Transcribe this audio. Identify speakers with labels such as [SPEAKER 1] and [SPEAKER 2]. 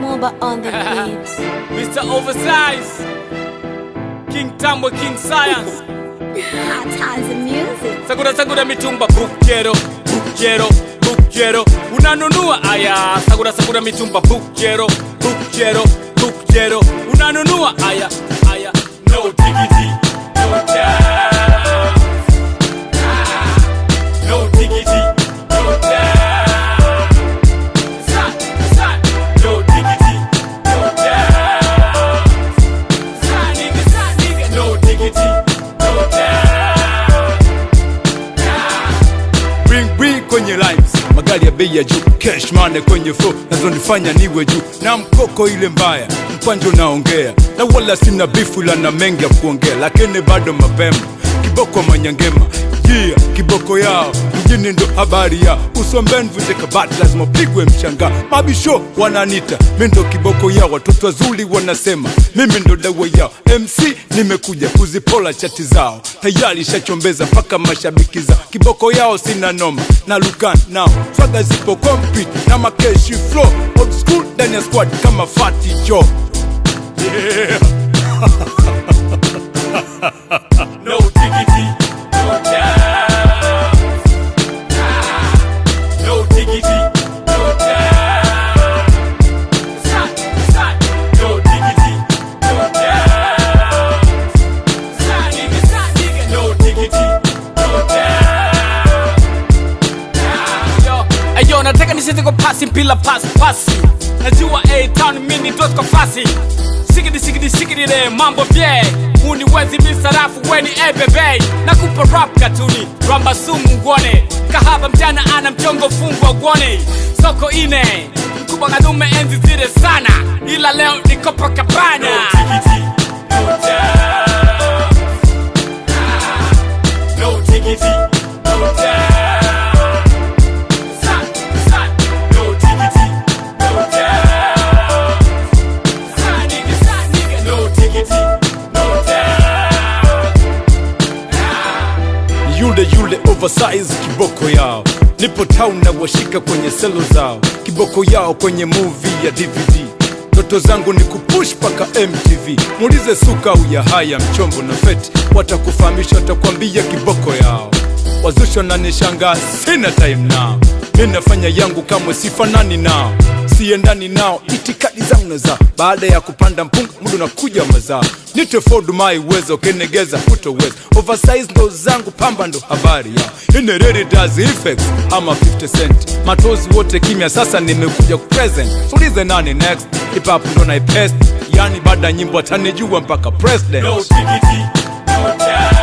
[SPEAKER 1] Moba on the beat.
[SPEAKER 2] Mr. Oversize, King Tambo, King Science.
[SPEAKER 1] Hot times of music.
[SPEAKER 2] Sagura mitumba bukero, bukero, bukero. Unanunua aya. Sagura mitumba bukero, bukero, bukero. Unanunua aya, aya. No diggity, no doubt. No diggity, no doubt. No diggity, no doubt. No diggity, no doubt. Bring kwenye lines, magari ya bei ya juu, cash money kwenye flow, nazonifanya niwe juu. Na mkoko ile mbaya, mpanjo naongea, na wala sina bifu ila na mengi ya kuongea, lakini bado mapema, kiboko manyangema. Yeah, kiboko yao, mjini ndo habari yao. Usombeni vute kabati, lazima pigwe mshanga. Mabisho wananita, mimi ndo kiboko yao. Watoto wazuri wanasema, mimi ndo dawa yao. MC nimekuja kuzipola chati zao, tayari shachombeza paka mashabiki zao. Kiboko yao sina noma, na lukan nao swaga zipo compete na makeshi flow. Old school ndani ya squad kama Fati Joe. Yeah. No diggity, no doubt. No diggity, no doubt. No diggity, no doubt. No diggity, no doubt. Ayo, nataka nisete kwa pasi mpila pasi. Najua A-Town mini dot kwa fasi. Sigidi le mambo vye. Uniwezi misarafu weni bebe. Nakupa rap katuni, ramba sumu ngone. Kahaba mchana ana mchongo fungwa gwone. Soko ine, mkubwa ngadume enzi zile sana. Ila leo ni Copacabana. No diggity, no doubt. No diggity, no doubt. No diggity, no doubt. No diggity, no doubt. Yule oversize kiboko yao. Nipo town na washika kwenye selo zao. Kiboko yao kwenye movie ya DVD. Ndoto zangu ni kupush paka MTV. Muulize Suka uya haya mchombo na feti, watakufahamisha, watakwambia kiboko yao. Wazusho na nishanga, sina time nao. Mimi nafanya yangu kamwe sifanani nao, siendani nao, itikadi zangu na zao. Baada ya kupanda mpunga, mudu na kuja mazao. Nite Ford my uwezo, kenegeza hutoweza. Oversize ndo zangu, pamba ndo habari yao. Ine really does effects, ama 50 cent. Matozi wote kimya, sasa nimekuja present. Sulize nani next, hip hop ndo naipest. Yani baada nyimbo atanijua mpaka president. No diggity, no doubt.